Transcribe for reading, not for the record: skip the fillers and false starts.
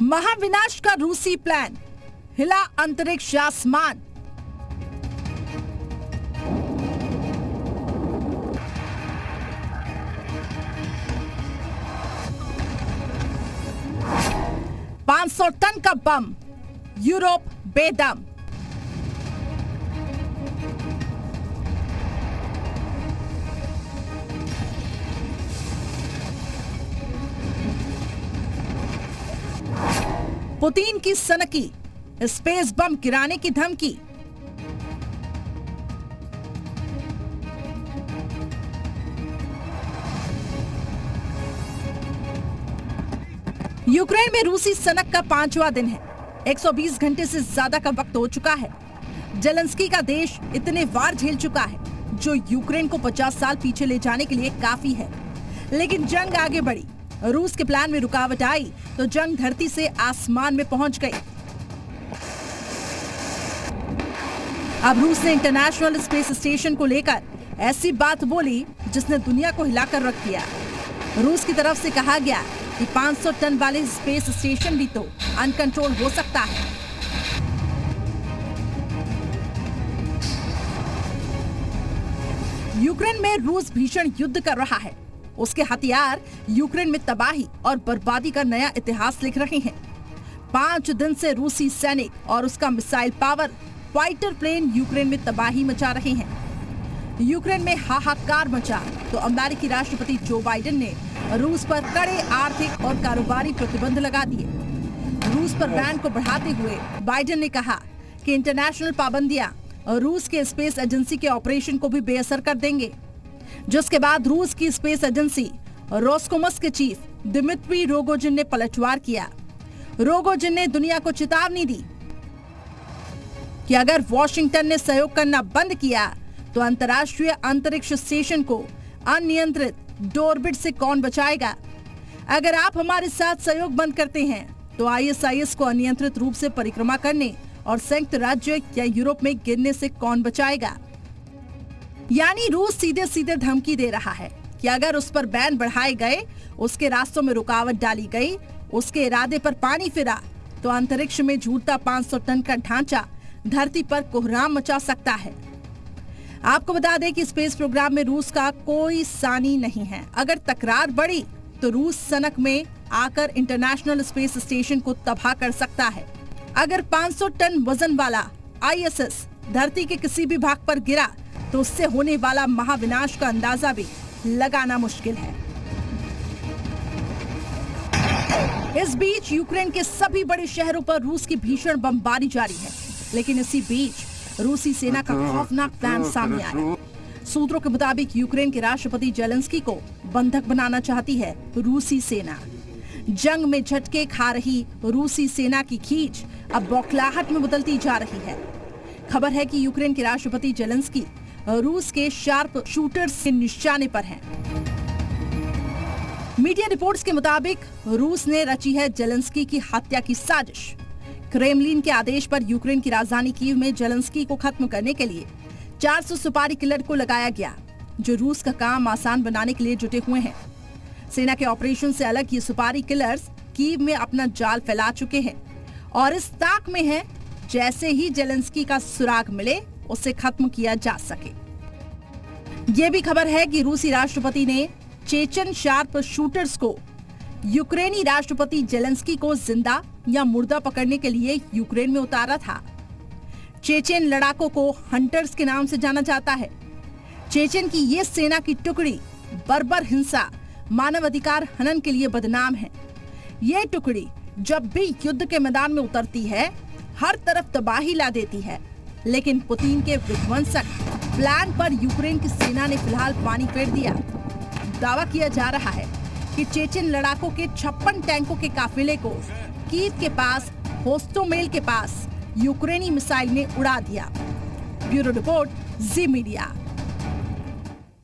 महाविनाश का रूसी प्लान, हिला अंतरिक्ष आसमान। $500 टन का बम, यूरोप बेदम। पुतिन की सनकी, स्पेस बम गिराने की धमकी। यूक्रेन में रूसी सनक का 5वां दिन है। 120 घंटे से ज्यादा का वक्त हो चुका है। जेलेंस्की का देश इतने वार झेल चुका है जो यूक्रेन को 50 साल पीछे ले जाने के लिए काफी है। लेकिन जंग आगे बढ़ी, रूस के प्लान में रुकावट आई तो जंग धरती से आसमान में पहुंच गई। अब रूस ने इंटरनेशनल स्पेस स्टेशन को लेकर ऐसी बात बोली जिसने दुनिया को हिलाकर रख दिया। रूस की तरफ से कहा गया कि 500 टन वाले स्पेस स्टेशन भी तो अनकंट्रोल हो सकता है। यूक्रेन में रूस भीषण युद्ध कर रहा है। उसके हथियार यूक्रेन में तबाही और बर्बादी का नया इतिहास लिख रहे हैं। 5 दिन से रूसी सैनिक और उसका missile power fighter plane Ukraine में तबाही मचा रहे हैं। यूक्रेन में हाहाकार मचा तो अमेरिकी राष्ट्रपति जो बाइडेन ने रूस पर कड़े आर्थिक और कारोबारी प्रतिबंध लगा दिए। रूस पर बैन को बढ़ाते हुए बाइडेन ने कहा कि इंटरनेशनल पाबंदियां रूस के स्पेस एजेंसी के ऑपरेशन को भी बेअसर कर देंगे। जिसके बाद रूस की स्पेस एजेंसी रोस्कोमोस के चीफ दिमित्री रोगोजिन ने पलटवार किया। रोगोजिन ने दुनिया को चेतावनी दी कि अगर वॉशिंगटन ने सहयोग करना बंद किया तो अंतर्राष्ट्रीय अंतरिक्ष स्टेशन को अनियंत्रित डोरबिट से कौन बचाएगा। अगर आप हमारे साथ सहयोग बंद करते हैं तो ISIS को अनियंत्रित रूप से परिक्रमा करने और संयुक्त राज्य या यूरोप में गिरने से कौन बचाएगा। यानी रूस सीधे सीधे धमकी दे रहा है कि अगर उस पर बैन बढ़ाए गए, उसके रास्तों में रुकावट डाली गई, उसके इरादे पर पानी फिरा तो अंतरिक्ष में झूठता 500 टन का ढांचा धरती पर कोहराम मचा सकता है। आपको बता दें कि स्पेस प्रोग्राम में रूस का कोई सानी नहीं है। अगर तकरार बढ़ी तो रूस सनक में आकर इंटरनेशनल स्पेस स्टेशन को तबाह कर सकता है। अगर 500 टन वजन वाला ISS धरती के किसी भी भाग पर गिरा तो उससे होने वाला महाविनाश का अंदाजा भी लगाना मुश्किल है। इस बीच यूक्रेन के सभी बड़े शहरों पर रूस की भीषण बमबारी जारी है। लेकिन इसी बीच रूसी सेना का खौफनाक प्लान सामने आया। सूत्रों के मुताबिक यूक्रेन के राष्ट्रपति जेलेंस्की को बंधक बनाना चाहती है रूसी सेना। जंग में झटके खा रही रूसी सेना की खींच अब बौखलाहट में बदलती जा रही है। खबर है कि यूक्रेन के राष्ट्रपति जेलेंस्की रूस के शार्प शूटर्स के निशाने पर हैं। मीडिया रिपोर्ट्स के मुताबिक रूस ने रची है जेलेंस्की की हत्या की साजिश। क्रेमलिन के आदेश पर यूक्रेन की राजधानी कीव में जेलेंस्की को खत्म करने के लिए 400 सुपारी किलर को लगाया गया, जो रूस का काम आसान बनाने के लिए जुटे हुए हैं। सेना के ऑपरेशन से अलग ये सुपारी किलर्स कीव में अपना जाल फैला चुके हैं और इस ताक में है जैसे ही जेलेंस्की का सुराग मिले उसे खत्म किया जा सके। ये भी खबर है कि रूसी राष्ट्रपति ने चेचन शार्प शूटर्स को यूक्रेनी राष्ट्रपति जेलेंस्की को जिंदा या मुर्दा पकड़ने के लिए यूक्रेन में उतारा था। चेचेन लड़ाकों को हंटर्स के नाम से जाना जाता है। चेचेन की ये सेना की टुकड़ी बर्बर हिंसा, मानवाधिकार हनन के लिए बदनाम है। ये टुकड़ी जब भी युद्ध के मैदान में उतरती है हर तरफ तबाही ला देती है। लेकिन पुतिन के विध्वंसक प्लान पर यूक्रेन की सेना ने फिलहाल पानी फेर दिया। दावा किया जा रहा है कि चेचेन लड़ाकों के 56 टैंकों के काफिले को कीव के पास होस्टोमेल के पास यूक्रेनी मिसाइल ने उड़ा दिया। ब्यूरो रिपोर्ट, जी मीडिया।